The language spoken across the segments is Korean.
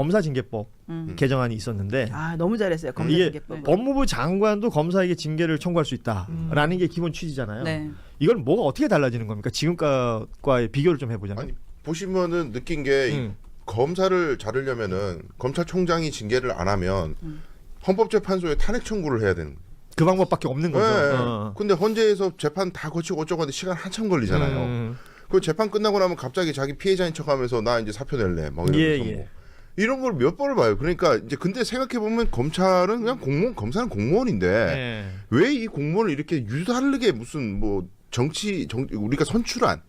검사징계법 개정안이 있었는데 아 너무 잘했어요. 이게 검사징계법. 법무부 장관도 검사에게 징계를 청구할 수 있다라는 게 기본 취지잖아요. 네. 이건 뭐가 어떻게 달라지는 겁니까? 지금과의 비교를 좀 해보자면. 아니 보시면은 느낀 게 검사를 자르려면은 검찰총장이 징계를 안 하면 헌법재판소에 탄핵 청구를 해야 되는. 그 방법밖에 없는 거죠. 네. 근데 헌재에서 재판 다 거치고 어쩌고 하는데 시간 한참 걸리잖아요. 그 재판 끝나고 나면 갑자기 자기 피해자인 척하면서 나 이제 사표 낼래. 막 이러면서 뭐. 이런 걸 몇 번을 봐요. 그러니까 이제 근데 생각해 보면 검찰은 그냥 공무원, 검사는 공무원인데 왜 이 공무원을 이렇게 유다르게 무슨 뭐 우리가 선출한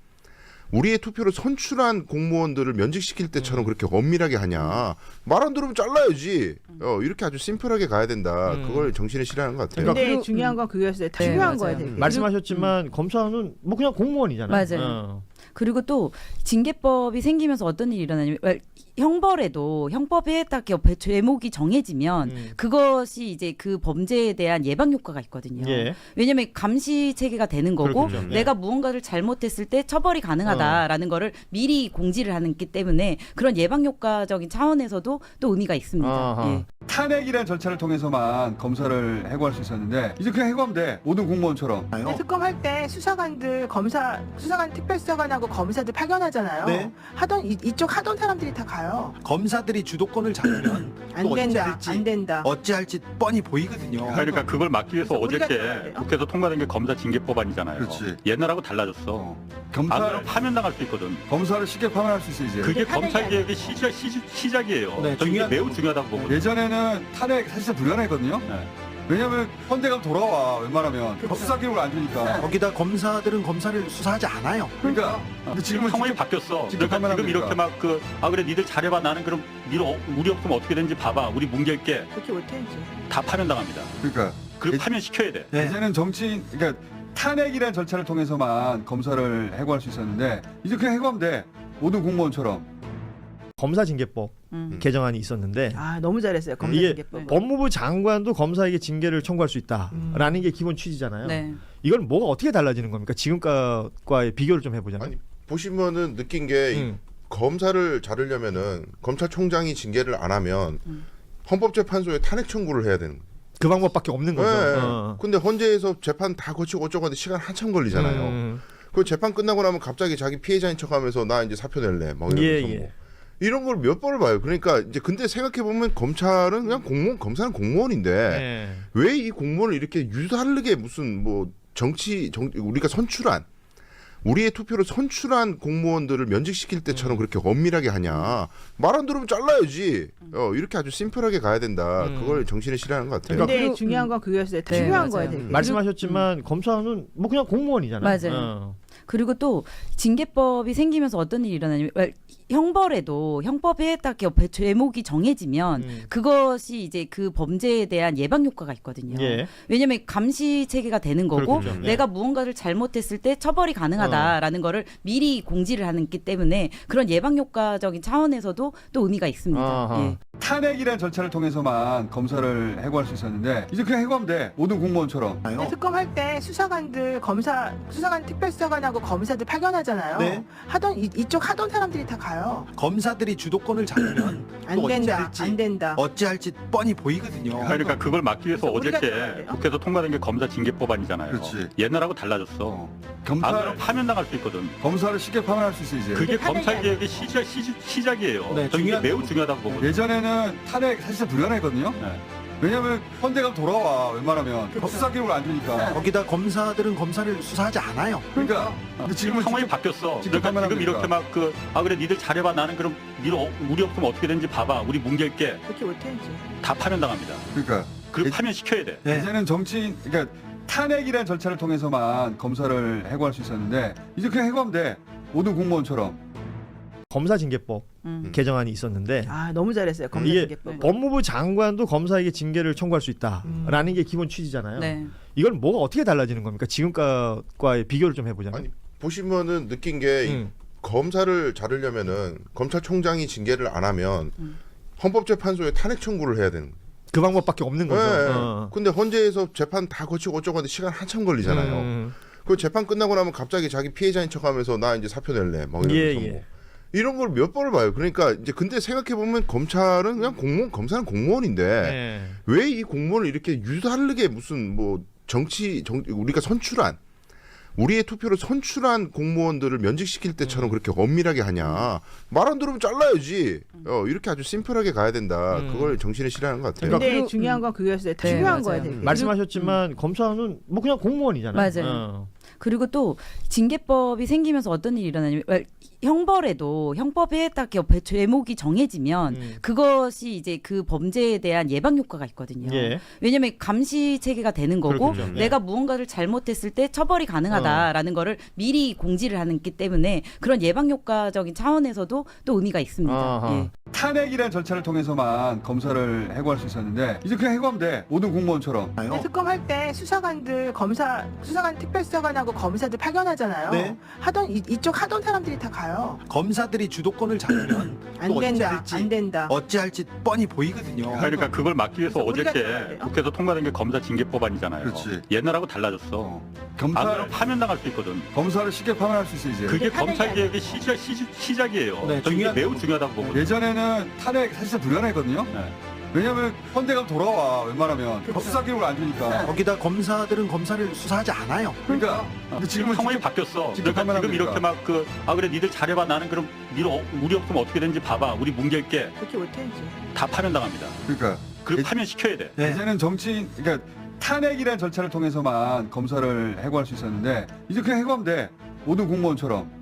우리의 투표로 선출한 공무원들을 면직시킬 때처럼 그렇게 엄밀하게 하냐. 말 안 들으면 잘라야지. 이렇게 아주 심플하게 가야 된다. 그걸 정신에 실현하는 것 같아요. 근데 중요한 건 그거였어요. 중요한 거예요. 되게. 말씀하셨지만 검사는 뭐 그냥 공무원이잖아요. 맞아요. 그리고 또 징계법이 생기면서 어떤 일이 일어나냐면 형벌에도 형법에 딱 옆에 제목이 정해지면 그것이 이제 그 범죄에 대한 예방 효과가 있거든요. 예. 왜냐하면 감시 체계가 되는 거고 그렇군요. 내가 무언가를 잘못했을 때 처벌이 가능하다라는 거를 미리 공지를 하는 기 때문에 그런 예방 효과적인 차원에서도 또 의미가 있습니다. 예. 탄핵이라는 절차를 통해서만 검사를 해고할 수 있었는데 이제 그냥 해고하면 돼. 모든 공무원처럼. 근데 특검할 때 수사관 특별수사관하고 검사들 파견하잖아요. 네. 이쪽 하던 사람들이 다 가요. 검사들이 주도권을 잡으면 안 또 된다. 안 된다. 어찌할지 뻔히 보이거든요. 그러니까 그걸 막기 위해서 우리가 어저께 해야 돼요. 국회에서 통과된 게 검사 징계법안이잖아요. 그렇지. 옛날하고 달라졌어. 안 그러면 파면당할 수 있거든. 검사를 쉽게 파면할 수 있어 이제. 그게 탄핵이 검찰 개혁의 시작이에요. 네, 저는 이게 중요한 매우 부분. 중요하다고 보거든요. 예전에는 탄핵 사실 불가능했거든요. 네. 왜냐면 헌재 가면 돌아와 웬만하면 수사 기록을 안 주니까. 거기다 검사들은 검사를 수사하지 않아요. 그러니까 근데 지금은 상황이 직접- 바뀌었어. 직접 그러니까 지금 판단합니까? 이렇게 막 그래 니들 잘해봐. 나는 그럼 우리 없으면 어떻게 되는지 봐봐. 우리 뭉갤게. 그렇게 못해야지. 다 파면당합니다. 그러니까 그리고 예- 파면시켜야 돼. 네. 이제는 정치인 그러니까 탄핵이라는 절차를 통해서만 검사를 해고할 수 있었는데 이제 그냥 해고하면 돼. 모든 공무원처럼. 검사징계법 개정안이 있었는데 아 너무 잘했어요. 이게 검사징계법. 법무부 장관도 검사에게 징계를 청구할 수 있다라는 게 기본 취지잖아요. 네. 이건 뭐가 어떻게 달라지는 겁니까? 지금과의 비교를 좀 해보자면. 아니 보시면은 느낀 게 검사를 자르려면은 검찰총장이 징계를 안 하면 헌법재판소에 탄핵 청구를 해야 되는. 그 방법밖에 없는 거죠. 네. 근데 헌재에서 재판 다 거치고 어쩌고 하는데 시간 한참 걸리잖아요. 그 재판 끝나고 나면 갑자기 자기 피해자인 척하면서 나 이제 사표 낼래. 막 이러면서 뭐. 이런 걸 몇 번을 봐요. 그러니까 이제 근데 생각해 보면 검찰은 그냥 공무원, 검사는 공무원인데 왜 이 공무원을 이렇게 유다르게 무슨 뭐 우리가 선출한 우리의 투표로 선출한 공무원들을 면직시킬 때처럼 그렇게 엄밀하게 하냐. 말 안 들으면 잘라야지. 이렇게 아주 심플하게 가야 된다. 그걸 정신에 실현하는 것 같아요. 근데 중요한 건 그거였어요. 네, 중요한 맞아요. 거예요. 되게. 말씀하셨지만 검사는 뭐 그냥 공무원이잖아요. 맞아요. 그리고 또 징계법이 생기면서 어떤 일이 일어나냐면 형벌에도 형법에 딱 옆에 제목이 정해지면 그것이 이제 그 범죄에 대한 예방 효과가 있거든요. 예. 왜냐하면 감시 체계가 되는 거고 그렇군요. 내가 무언가를 잘못했을 때 처벌이 가능하다라는 거를 미리 공지를 하는 기 때문에 그런 예방 효과적인 차원에서도 또 의미가 있습니다. 아하. 예. 탄핵이라는 절차를 통해서만 검사를 해고할 수 있었는데 이제 그냥 해고하면 돼. 모든 공무원처럼. 근데 특검할 때 수사관 특별수사관하고 검사들 파견하잖아요. 네. 이쪽 하던 사람들이 다 가요. 검사들이 주도권을 잡으면 안 또 된다. 어찌할지 안 된다. 어찌할지 뻔히 보이거든요. 그러니까 그걸 막기 위해서 우리가 어저께 해야 돼요. 국회에서 통과된 게 검사 징계법안이잖아요. 그렇지. 옛날하고 달라졌어. 안 그러면 파면당할 수 있거든. 검사를 쉽게 파면할 수 있어 이제. 그게 탄핵이 검찰 아니에요. 개혁의 시작이에요. 네, 저는 이게 중요한 매우 부분. 중요하다고 보거든요. 예전에는 탄핵 사실 불가능했거든요. 네. 왜냐면 헌재 가면 돌아와 웬만하면 수사 기록을 안 주니까. 거기다 검사들은 검사를 수사하지 않아요. 그러니까 근데 지금은 상황이 직접- 바뀌었어. 직접 그러니까 지금 판단합니까? 이렇게 막 그래 니들 잘해봐. 나는 그럼 우리 없으면 어떻게 되는지 봐봐. 우리 뭉갤게. 그렇게 못해야지. 다 파면당합니다. 그러니까 그리고 파면시켜야 돼. 네. 이제는 정치인 그러니까 탄핵이라는 절차를 통해서만 검사를 해고할 수 있었는데 이제 그냥 해고하면 돼. 모든 공무원처럼. 검사징계법 개정안이 있었는데 아 너무 잘했어요. 이게 검사징계법. 법무부 장관도 검사에게 징계를 청구할 수 있다라는 게 기본 취지잖아요. 네. 이건 뭐가 어떻게 달라지는 겁니까? 지금과의 비교를 좀 해보자면. 아니 보시면은 느낀 게 검사를 자르려면은 검찰총장이 징계를 안 하면 헌법재판소에 탄핵 청구를 해야 되는. 그 방법밖에 없는 거죠. 네. 근데 헌재에서 재판 다 거치고 어쩌고 하는데 시간 한참 걸리잖아요. 그 재판 끝나고 나면 갑자기 자기 피해자인 척하면서 나 이제 사표 낼래. 막 이러면서 뭐. 이런 걸 몇 번을 봐요. 그러니까 이제 근데 생각해 보면 검찰은 그냥 공무원, 검사는 공무원인데 네. 왜 이 공무원을 이렇게 유달리게 무슨 뭐 우리가 선출한 우리의 투표로 선출한 공무원들을 면직시킬 때처럼 그렇게 엄밀하게 하냐. 말 안 들으면 잘라야지. 이렇게 아주 심플하게 가야 된다. 그걸 정신에 실하는 것 같아요. 근데 그리고- 중요한 건 그거였어요. 네, 중요한 맞아요. 거야 되게. 말씀하셨지만 검사는 뭐 그냥 공무원이잖아요. 맞아요. 그리고 또 징계법이 생기면서 어떤 일이 일어나냐면 형벌에도 형법에 딱 옆에 죄목이 정해지면 그것이 이제 그 범죄에 대한 예방 효과가 있거든요. 예. 왜냐하면 감시 체계가 되는 거고 그렇겠죠. 네. 내가 무언가를 잘못했을 때 처벌이 가능하다라는 거를 미리 공지를 하기 때문에 그런 예방 효과적인 차원에서도 또 의미가 있습니다. 아하. 예. 탄핵이라는 절차를 통해서만 검사를 해고할 수 있었는데 이제 그냥 해고하면 돼. 모든 공무원처럼. 근데 특검할 때 수사관 특별수사관하고 검사들 파견하잖아요. 네. 이쪽 하던 사람들이 다 가요. 검사들이 주도권을 잡으면 안 또 된다. 어찌할지 안 된다. 어찌할지 뻔히 보이거든요. 그러니까 그걸 막기 위해서 우리가 어저께 해야 돼요. 국회에서 통과된 게 검사 징계법안이잖아요. 그렇지. 옛날하고 달라졌어. 안 검사를 그러면 파면당할 수 있거든. 검사를 쉽게 파면할 수 있어 이제. 그게 탄핵이 검찰 아니에요. 개혁의 시작이에요. 네, 저는 이게 중요한 매우 부분. 중요하다고 보거든요. 예전에는 탄핵 사실상 불가능했거든요. 네. 왜냐하면 헌대가 돌아와 웬만하면 수사 기록을 안 주니까. 거기다 검사들은 검사를 수사하지 않아요. 그러니까 근데 지금은 상황이 직접- 바뀌었어. 직접 그러니까 지금 판단하니까. 이렇게 막 그래 니들 잘해봐. 나는 그럼 우리 없으면 어떻게 되는지 봐봐. 우리 뭉갤게. 그렇게 못해야지. 다 파면당합니다. 그러니까 그리고 예- 파면시켜야 돼. 네. 이제는 정치인 그러니까 탄핵이라는 절차를 통해서만 검사를 해고할 수 있었는데 이제 그냥 해고하면 돼. 모든 공무원처럼.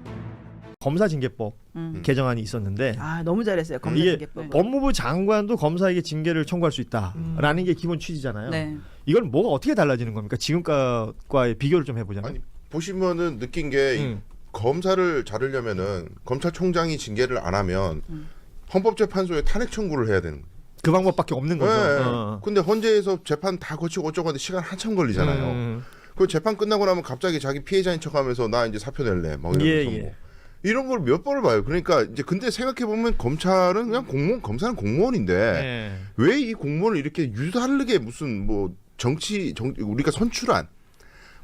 검사 징계법 개정안이 있었는데 아 너무 잘했어요. 검사 이게 징계법. 법무부 장관도 검사에게 징계를 청구할 수 있다라는 게 기본 취지잖아요. 네. 이건 뭐가 어떻게 달라지는 겁니까? 지금과의 비교를 좀 해보자면. 아니 보시면은 느낀 게 음. 검사를 자르려면은 검찰총장이 징계를 안 하면 헌법재판소에 탄핵 청구를 해야 되는 거예요. 그 방법밖에 없는 거죠. 네. 어. 근데 헌재에서 재판 다 거치고 어쩌고 하는데 시간 한참 걸리잖아요. 그 재판 끝나고 나면 갑자기 자기 피해자인 척하면서 나 이제 사표 낼래. 막 이러면서 예, 뭐. 예. 이런 걸 몇 번을 봐요. 그러니까 이제 근데 생각해 보면 검찰은 그냥 검사는 공무원인데 네. 왜 이 공무원을 이렇게 유달리게 무슨 뭐 우리가 선출한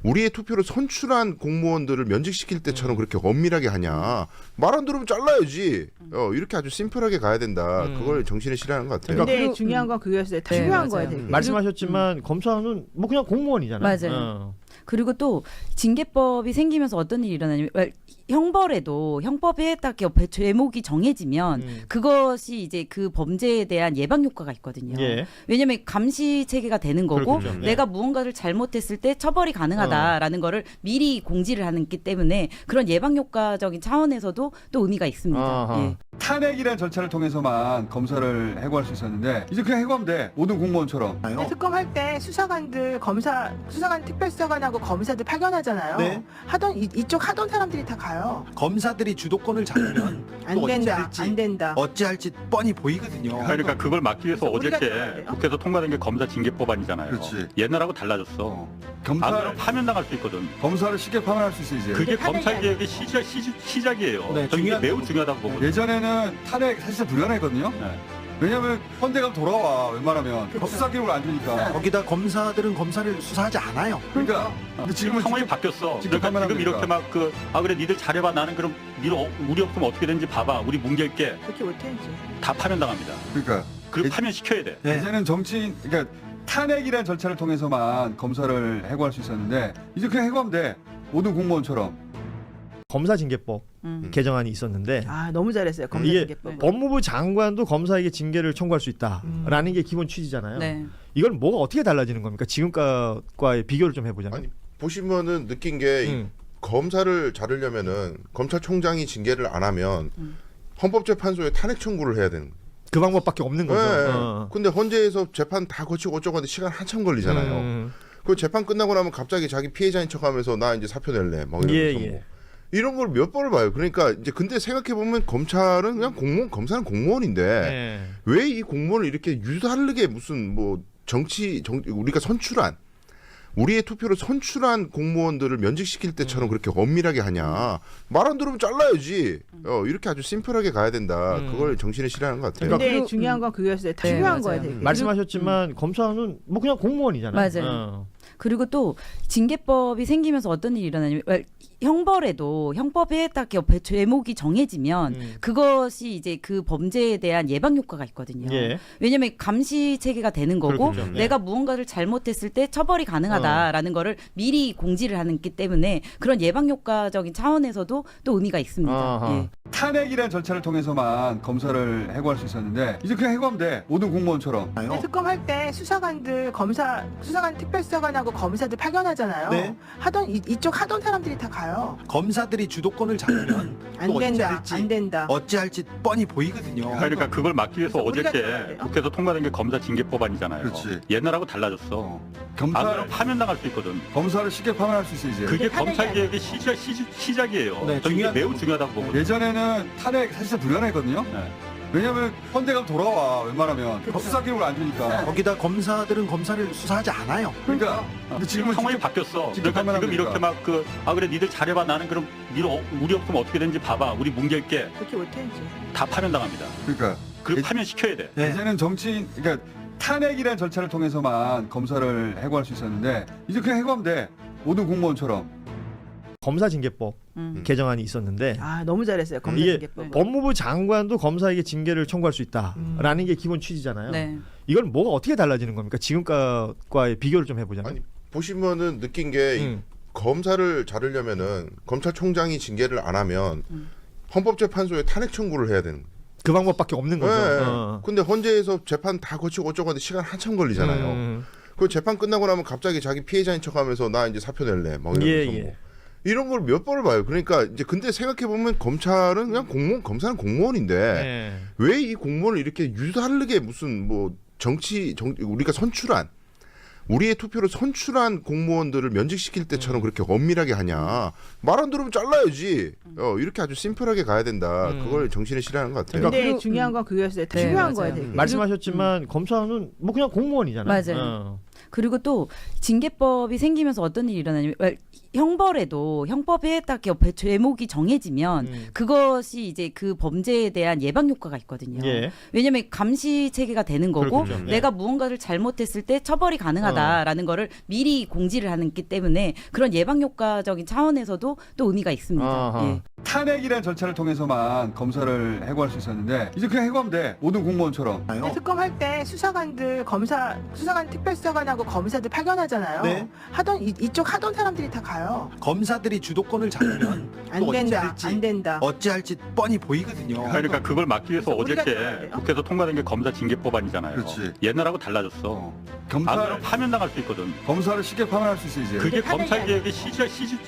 우리의 투표로 선출한 공무원들을 면직시킬 때처럼 그렇게 엄밀하게 하냐. 말 안 들으면 잘라야지. 이렇게 아주 심플하게 가야 된다. 그걸 정신에 실하는 것 같아요. 근데 그리고- 중요한 건 그거였어요. 네, 중요한 거야 맞아요. 되게. 말씀하셨지만 검사는 뭐 그냥 공무원이잖아요. 맞아요. 그리고 또 징계법이 생기면서 어떤 일이 일어나냐면 형벌에도 형법에 딱 옆에 죄목이 정해지면 그것이 이제 그 범죄에 대한 예방 효과가 있거든요. 예. 왜냐하면 감시 체계가 되는 거고 그렇겠죠. 네. 내가 무언가를 잘못했을 때 처벌이 가능하다라는 거를 미리 공지를 하기 때문에 그런 예방 효과적인 차원에서도 또 의미가 있습니다. 아하. 예. 탄핵이라는 절차를 통해서만 검사를 해고할 수 있었는데 이제 그냥 해고하면 돼. 모든 공무원처럼. 근데 특검할 때 수사관 특별수사관하고 검사들 파견하잖아요. 네. 이쪽 하던 사람들이 다 가요. 검사들이 주도권을 잡으면 안 또 된다. 어찌할지 안 된다. 어찌할지 뻔히 보이거든요. 그러니까 그걸 막기 위해서 우리가 어저께 해야 돼요. 국회에서 통과된 게 검사 징계법안이잖아요. 그렇지. 옛날하고 달라졌어. 안 검사를 그러면 파면당할 수 있거든. 검사를 쉽게 파면할 수 있어 이제. 그게 탄핵이 검찰 아니에요. 개혁의 시작이에요. 네, 저는 이게 중요한 매우 부분. 중요하다고 보거든요. 예전에는 탄핵 사실상 불가능했거든요. 네. 왜냐하면 헌대가 돌아와 웬만하면 수사 기록을 안 주니까. 거기다 검사들은 검사를 수사하지 않아요. 그러니까 근데 지금은 상황이 직접- 바뀌었어. 직접 그러니까 지금 이렇게 판단하니까. 막 그래 니들 잘해봐. 나는 그럼 우리 없으면 어떻게 되는지 봐봐. 우리 뭉갤게. 그렇게 못해야지. 다 파면당합니다. 그러니까 그리고 예- 파면시켜야 돼. 네. 이제는 정치인 그러니까 탄핵이라는 절차를 통해서만 검사를 해고할 수 있었는데 이제 그냥 해고하면 돼. 모든 공무원처럼. 검사 징계법 개정안이 있었는데 아 너무 잘했어요. 검사 이게 징계법. 법무부 장관도 검사에게 징계를 청구할 수 있다라는 게 기본 취지잖아요. 네. 이건 뭐가 어떻게 달라지는 겁니까? 지금과의 비교를 좀 해보자면. 아니 보시면은 느낀 게 음. 검사를 자르려면은 검찰총장이 징계를 안 하면 헌법재판소에 탄핵 청구를 해야 되는 거예요. 그 방법밖에 없는 거죠. 네. 어. 근데 헌재에서 재판 다 거치고 어쩌고 하는데 시간 한참 걸리잖아요. 그 재판 끝나고 나면 갑자기 자기 피해자인 척하면서 나 이제 사표 낼래. 막 이러면서 예, 뭐. 예. 이런 걸 몇 번을 봐요. 그러니까 이제 근데 생각해 보면 검찰은 그냥 검사는 공무원인데 네. 왜 이 공무원을 이렇게 유달리게 무슨 뭐 우리가 선출한 우리의 투표로 선출한 공무원들을 면직시킬 때처럼 그렇게 엄밀하게 하냐. 말 안 들으면 잘라야지. 이렇게 아주 심플하게 가야 된다. 그걸 정신에 실하는 것 같아요. 근데 그리고- 중요한 건 그거였어요. 네, 중요한 맞아요. 거야 되게. 말씀하셨지만 검사는 뭐 그냥 공무원이잖아요. 맞아요. 어. 그리고 또 징계법이 생기면서 어떤 일이 일어나냐면 형벌에도 형법에 딱 제목이 정해지면 그것이 이제 그 범죄에 대한 예방 효과가 있거든요. 예. 왜냐하면 감시 체계가 되는 거고 그렇겠죠. 내가 무언가를 잘못했을 때 처벌이 가능하다라는 거를 미리 공지를 하기 때문에 그런 예방 효과적인 차원에서도 또 의미가 있습니다. 아하. 예. 탄핵이라는 절차를 통해서만 검사를 해고할 수 있었는데 이제 그냥 해고하면 돼. 모든 공무원처럼. 근데 특검할 때 수사관들 수사관 특별수사관하고 검사들 파견하잖아요. 네. 이쪽 하던 사람들이 다 가요. 검사들이 주도권을 잡으면 안 또 된다. 어찌할지 안 된다. 어찌할지 뻔히 보이거든요. 그러니까 그걸 막기 위해서 우리가 어저께 해야 돼요? 국회에서 통과된 게 검사 징계법안이잖아요. 그렇지. 옛날하고 달라졌어. 안 검사 그러면 파면당할 수 있거든. 검사를 쉽게 파면할 수 있어 이제. 그게 탄핵이 검찰 개혁의 시작이에요. 네, 저는 이게 중요한 매우 부분. 중요하다고 보거든요. 예전에는 탄핵 사실 불가능했거든요. 네. 왜냐면 헌재가 돌아와 웬만하면 수사 기록을 안 주니까. 거기다 검사들은 검사를 수사하지 않아요. 그러니까 근데 지금은 상황이 직접- 바뀌었어. 직접 그러니까 지금 판단합니까? 이렇게 막 그래 니들 잘해봐 나는 그럼 우리 없으면 어떻게 되는지 봐봐 우리 뭉갤게 그렇게 못해야지. 다 파면당합니다. 그러니까 그리고 예- 파면 시켜야 돼. 네. 이제는 정치인 그러니까 탄핵이라는 절차를 통해서만 검사를 해고할 수 있었는데 이제 그냥 해고하면 돼. 모든 공무원처럼. 검사 징계법 개정안이 있었는데 아 너무 잘했어요. 검사 이게 징계법. 법무부 장관도 검사에게 징계를 청구할 수 있다라는 게 기본 취지잖아요. 네. 이건 뭐가 어떻게 달라지는 겁니까? 지금과의 비교를 좀 해보자면. 아니 보시면은 느낀 게 이 검사를 자르려면은 검찰총장이 징계를 안 하면 헌법재판소에 탄핵 청구를 해야 되는. 그 방법밖에 없는 거죠. 네. 근데 헌재에서 재판 다 거치고 어쩌고 하는데 시간 한참 걸리잖아요. 그 재판 끝나고 나면 갑자기 자기 피해자인 척하면서 나 이제 사표 낼래. 막 이러면서 예, 예. 뭐. 이런 걸 몇 번을 봐요. 그러니까 이제 근데 생각해 보면 검찰은 그냥 검사는 공무원인데 네. 왜 이 공무원을 이렇게 유다르게 무슨 뭐 우리가 선출한 우리의 투표로 선출한 공무원들을 면직시킬 때처럼 그렇게 엄밀하게 하냐. 말 안 들으면 잘라야지. 이렇게 아주 심플하게 가야 된다. 그걸 정신에 실하는 것 같아요. 근데 그리고- 중요한 건 그거였어요. 네, 중요한 맞아요. 거야 되게. 말씀하셨지만 검사는 뭐 그냥 공무원이잖아요. 맞아요. 그리고 또 징계법이 생기면서 어떤 일이 일어나냐면 형벌에도 형법에 딱 제목이 정해지면 그것이 이제 그 범죄에 대한 예방 효과가 있거든요. 예. 왜냐하면 감시 체계가 되는 거고 그렇겠죠. 내가 무언가를 잘못했을 때 처벌이 가능하다라는 거를 미리 공지를 하기 때문에 그런 예방 효과적인 차원에서도 또 의미가 있습니다. 아하. 예. 탄핵이라는 절차를 통해서만 검사를 해고할 수 있었는데 이제 그냥 해고하면 돼. 모든 공무원처럼. 근데 특검할 때 수사관 특별수사관하고 검사들 파견하잖아요. 네. 이쪽 하던 사람들이 다 가요. 검사들이 주도권을 잡으면 안 또 된다. 어찌할지 안 된다. 어찌할지 뻔히 보이거든요. 그러니까 그걸 막기 위해서 그래서 우리가 어저께 해야 돼요? 국회에서 통과된 게 검사 징계법안이잖아요. 그렇지. 옛날하고 달라졌어. 안 검사 그러면 파면당할 수 있거든. 검사를 쉽게 파면할 수 있어 이제. 그게 탄핵이 검찰 아니야. 개혁의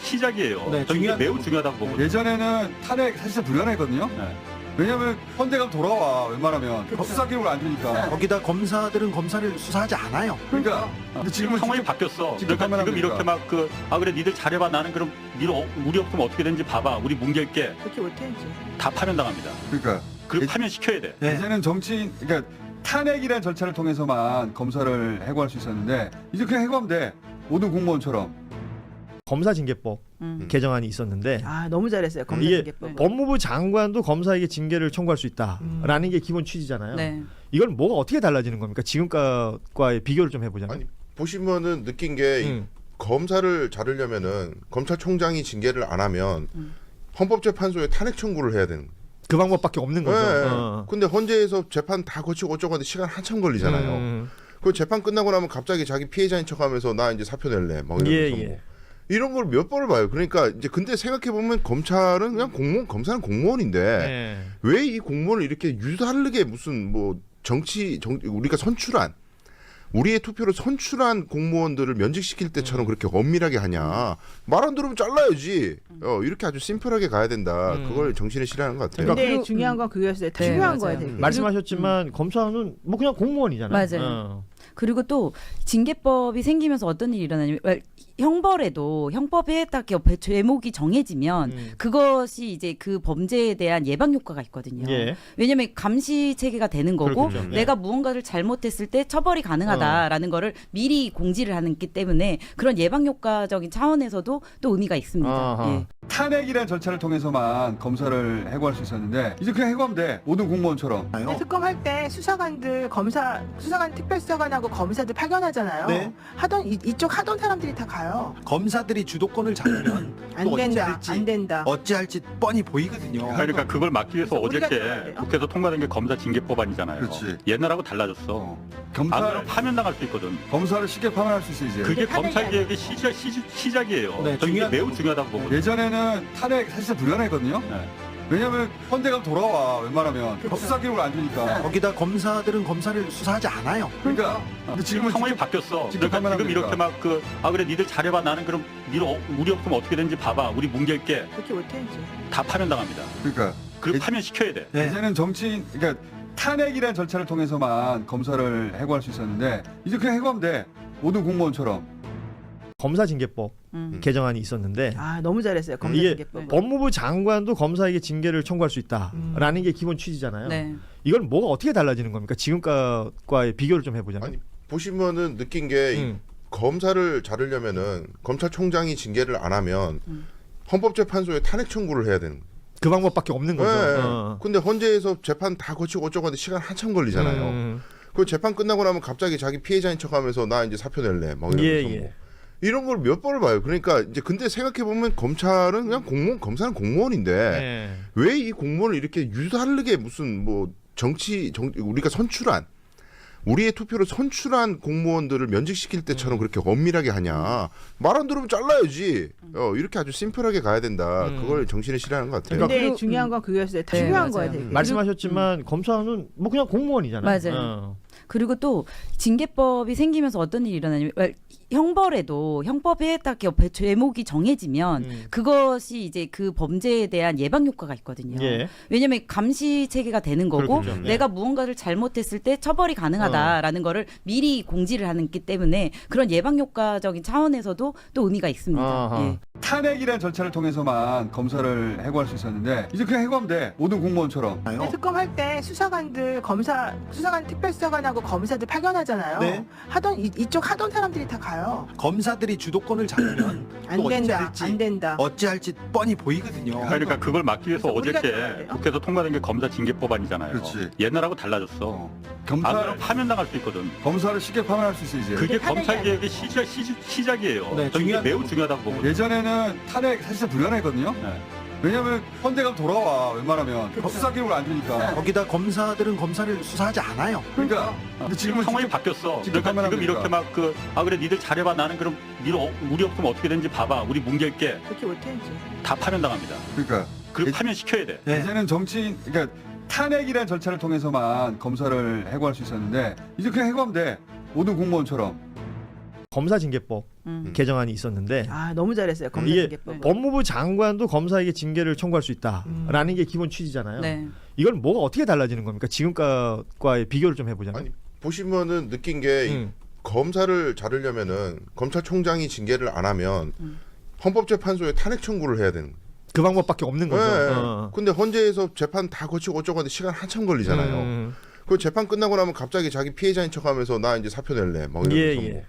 시작이에요. 네, 저는 이게 중요한 매우 부분. 중요하다고 보거든요. 예전에는 탄핵 사실 불가능했거든요. 네. 왜냐면 헌재가 돌아와 웬만하면 수사 기록을 안 주니까. 거기다 검사들은 검사를 수사하지 않아요. 그러니까 근데 지금은 상황이 직접- 바뀌었어. 직접 그러니까 지금 판단합니까? 이렇게 막 그래 니들 잘해봐 나는 그럼 우리 없으면 어떻게 되는지 봐봐 우리 뭉갤게 그렇게 못해야지. 다 파면당합니다. 그러니까 그리고 예- 파면 시켜야 돼. 네. 이제는 정치인 그러니까 탄핵이라는 절차를 통해서만 검사를 해고할 수 있었는데 이제 그냥 해고하면 돼. 모든 공무원처럼. 검사 징계법 개정안이 있었는데 아 너무 잘했어요. 검사 이게 징계법. 법무부 장관도 검사에게 징계를 청구할 수 있다라는 게 기본 취지잖아요. 네. 이건 뭐가 어떻게 달라지는 겁니까? 지금과의 비교를 좀 해보자면. 아니 보시면은 느낀 게 이 검사를 자르려면은 검찰총장이 징계를 안 하면 헌법재판소에 탄핵 청구를 해야 되는. 그 방법밖에 없는 거죠. 네. 근데 헌재에서 재판 다 거치고 어쩌고 하는데 시간 한참 걸리잖아요. 그 재판 끝나고 나면 갑자기 자기 피해자인 척하면서 나 이제 사표 낼래. 막 이러면서 예, 뭐. 예. 이런 걸 몇 번을 봐요. 그러니까 이제 근데 생각해 보면 검찰은 그냥 검사는 공무원인데 네. 왜 이 공무원을 이렇게 유다르게 무슨 뭐 우리가 선출한 우리의 투표로 선출한 공무원들을 면직시킬 때처럼 그렇게 엄밀하게 하냐. 말 안 들으면 잘라야지. 이렇게 아주 심플하게 가야 된다. 그걸 정신에 실하는 것 같아요. 그러니까 근데 그리고- 중요한 건 그거였어요. 네, 중요한 거야 맞아요. 되게. 말씀하셨지만 검사는 뭐 그냥 공무원이잖아요. 맞아요. 그리고 또 징계법이 생기면서 어떤 일이 일어나냐면 형벌에도 형법에 딱 제목이 정해지면 그것이 이제 그 범죄에 대한 예방 효과가 있거든요. 예. 왜냐하면 감시 체계가 되는 거고 그렇겠죠. 네. 내가 무언가를 잘못했을 때 처벌이 가능하다라는 거를 미리 공지를 하기 때문에 그런 예방 효과적인 차원에서도 또 의미가 있습니다. 아하. 예. 탄핵이라는 절차를 통해서만 검사를 해고할 수 있었는데 이제 그냥 해고하면 돼. 모든 공무원처럼. 근데 특검할 때 수사관 특별수사관하고 검사들 파견하잖아요. 네. 이쪽 하던 사람들이 다 가요. 검사들이 주도권을 잡으면 안 또 된다. 어찌할지 안 된다. 어찌할지 뻔히 보이거든요. 그러니까 그걸 막기 위해서 우리가 어저께 해야 돼요. 국회에서 통과된 게 검사 징계법안이잖아요. 그렇지. 옛날하고 달라졌어. 안 검사를 그러면 파면당할 수 있거든. 검사를 쉽게 파면할 수 있어 이제. 그게 탄핵이 검찰 아니에요. 개혁의 시작이에요. 네, 저 이게 중요한 매우 부분. 중요하다고 보거든요. 예전에는 탄핵 사실상 불가능했거든요. 네. 왜냐면 헌대가 돌아와 웬만하면 수사 기록을 안 주니까. 거기다 검사들은 검사를 수사하지 않아요. 그러니까 근데 지금은 상황이 직접- 바뀌었어. 직접 그러니까 지금 판단하니까. 이렇게 막 그래 니들 잘해봐. 나는 그럼 우리 없으면 어떻게 되는지 봐봐. 우리 뭉갤게. 그렇게 못해야지. 다 파면당합니다. 그러니까 그리고 예- 파면시켜야 돼. 네. 이제는 정치인 그러니까 탄핵이라는 절차를 통해서만 검사를 해고할 수 있었는데 이제 그냥 해고하면 돼. 모든 공무원처럼. 검사 징계법 개정안이 있었는데 아 너무 잘했어요. 검사 이게 징계법. 법무부 장관도 검사에게 징계를 청구할 수 있다라는 게 기본 취지잖아요. 네. 이건 뭐가 어떻게 달라지는 겁니까? 지금과의 비교를 좀 해보자면. 아니 보시면은 느낀 게 이 검사를 자르려면은 검찰총장이 징계를 안 하면 헌법재판소에 탄핵 청구를 해야 되는 거예요. 그 방법밖에 없는 거죠. 네. 어. 근데 헌재에서 재판 다 거치고 어쩌고 하는데 시간 한참 걸리잖아요. 그 재판 끝나고 나면 갑자기 자기 피해자인 척하면서 나 이제 사표 낼래. 막 이러면서 예, 뭐. 예. 이런 걸 몇 번을 봐요. 그러니까 이제 근데 생각해 보면 검찰은 그냥 검사는 공무원인데 네. 왜 이 공무원을 이렇게 유다르게 무슨 뭐 우리가 선출한 우리의 투표로 선출한 공무원들을 면직시킬 때처럼 그렇게 엄밀하게 하냐. 말 안 들으면 잘라야지. 이렇게 아주 심플하게 가야 된다. 그걸 정신에 실하는 것 같아요. 근데 그리고- 중요한 건 그거였어요. 네, 중요한 맞아요. 거야 되게. 말씀하셨지만 검사는 뭐 그냥 공무원이잖아요. 맞아요. 그리고 또 징계법이 생기면서 어떤 일이 일어나냐면 형벌에도 형법에 딱 제목이 정해지면 그것이 이제 그 범죄에 대한 예방 효과가 있거든요. 예. 왜냐하면 감시 체계가 되는 거고 그렇겠죠. 네. 내가 무언가를 잘못했을 때 처벌이 가능하다라는 거를 미리 공지를 하기 때문에 그런 예방 효과적인 차원에서도 또 의미가 있습니다. 아하. 예. 탄핵이라는 절차를 통해서만 검사를 해고할 수 있었는데 이제 그냥 해고하면 돼. 모든 공무원처럼. 근데 특검할 때 수사관 특별수사관하고 검사들 파견하잖아요. 네. 이쪽 하던 사람들이 다 가요. 검사들이 주도권을 잡으면 안 또 된다. 어찌할지 안 된다. 어찌할지 뻔히 보이거든요. 그러니까 그걸 막기 위해서 우리가 어저께 해야 돼요. 국회에서 통과된 게 검사 징계법안이잖아요. 그렇지. 옛날하고 달라졌어. 안 검사를 그러면 파면당할 수 있거든. 검사를 쉽게 파면할 수 있어 이제. 그게 탄핵이 검찰 아니에요. 개혁의 시작이에요. 네, 저 이게 중요한 매우 부분. 중요하다고 보거든요. 예전에는 탄핵 사실상 불가능했거든요. 네. 왜냐면 헌대가 돌아와 웬만하면 수사 기록을 안 주니까. 거기다 검사들은 검사를 수사하지 않아요. 그러니까 근데 지금은 상황이 직접- 바뀌었어. 직접 그러니까 지금 이렇게 판단하니까. 그래 니들 잘해봐. 나는 그럼 우리 없으면 어떻게 되는지 봐봐. 우리 뭉갤게. 그렇게 못해야지. 다 파면당합니다. 그러니까 그리고 예- 파면시켜야 돼. 네. 이제는 정치인 그러니까 탄핵이라는 절차를 통해서만 검사를 해고할 수 있었는데 이제 그냥 해고하면 돼. 모든 공무원처럼. 검사 징계법 개정안이 있었는데 아 너무 잘했어요. 검사 이게 징계법. 법무부 장관도 검사에게 징계를 청구할 수 있다라는 게 기본 취지잖아요. 네. 이건 뭐가 어떻게 달라지는 겁니까? 지금과의 비교를 좀 해보자면. 아니 보시면은 느낀 게 이 검사를 자르려면은 검찰총장이 징계를 안 하면 헌법재판소에 탄핵 청구를 해야 되는 거예요. 그 방법밖에 없는 거죠. 네. 어. 근데 헌재에서 재판 다 거치고 어쩌고 하는데 시간 한참 걸리잖아요. 그 재판 끝나고 나면 갑자기 자기 피해자인 척하면서 나 이제 사표 낼래. 막 이러면서 예, 뭐. 예.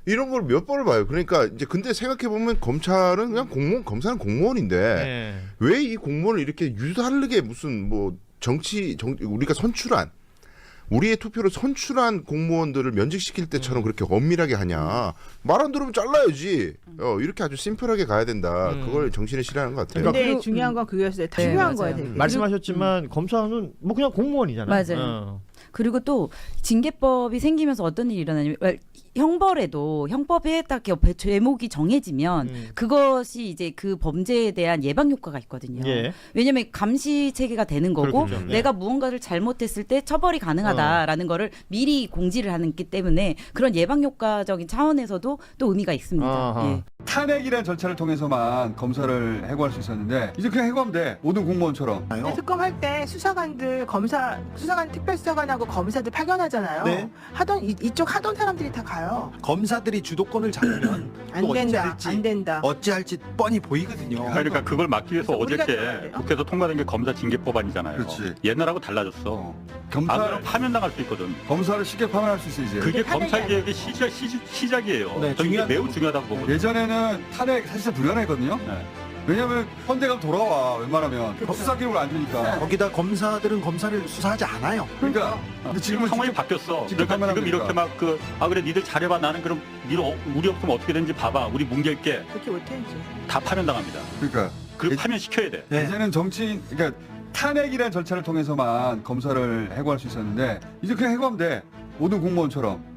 이런 걸 몇 번을 봐요. 그러니까 이제 근데 생각해 보면 검찰은 그냥 검사는 공무원인데 네. 왜 이 공무원을 이렇게 유다르게 무슨 뭐 우리가 선출한 우리의 투표로 선출한 공무원들을 면직시킬 때처럼 그렇게 엄밀하게 하냐. 말 안 들으면 잘라야지. 이렇게 아주 심플하게 가야 된다. 그걸 정신에 실하는 것 같아요. 근데 그리고- 중요한 건 그거였어요. 네, 중요한 맞아요. 거야 되게. 말씀하셨지만 검사는 뭐 그냥 공무원이잖아요. 맞아요. 그리고 또 징계법이 생기면서 어떤 일이 일어나냐면 형벌에도 형법에 딱 제목이 정해지면 그것이 이제 그 범죄에 대한 예방 효과가 있거든요. 예. 왜냐하면 감시 체계가 되는 거고 그렇겠죠. 네. 내가 무언가를 잘못했을 때 처벌이 가능하다라는 거를 미리 공지를 하기 때문에 그런 예방 효과적인 차원에서도 또 의미가 있습니다. 아하. 예. 탄핵이라는 절차를 통해서만 검사를 해고할 수 있었는데 이제 그냥 해고하면 돼. 모든 공무원처럼. 근데 특검할 때 수사관 특별수사관하고 검사들 파견하잖아요. 네. 이쪽 하던 사람들이 다 가요. 검사들이 주도권을 잡으면 안 또 된다. 안 된다. 어찌할지 뻔히 보이거든요. 그러니까 그걸 막기 위해서 그래서 우리가 어저께 들어가야 돼요? 국회에서 통과된 게 검사 징계법안이잖아요. 그렇지. 옛날하고 달라졌어. 안 검사 그러면 파면당할 수 있거든. 검사를 쉽게 파면할 수 있어 이제. 그게 탄핵이 검찰 개혁의 시작이에요. 네, 저는 이게 중요한 매우 부분. 중요하다고 보거든요. 예전에는 탄핵 사실 불가능했거든요. 네. 왜냐면 헌재가 돌아와 웬만하면 수사 기록을 안 주니까. 거기다 검사들은 검사를 수사하지 않아요. 그러니까 근데 지금 지금은 상황이 직접- 바뀌었어. 직접 그러니까 지금 파면합니까? 이렇게 막 그래 니들 잘해봐. 나는 그럼 우리 없으면 어떻게 되는지 봐봐. 우리 뭉갤게. 그렇게 못해 이제. 다 파면당합니다. 그러니까 그리고 예- 파면시켜야 돼. 네. 이제는 정치인 그러니까 탄핵이라는 절차를 통해서만 검사를 해고할 수 있었는데 이제 그냥 해고하면 돼. 모든 공무원처럼.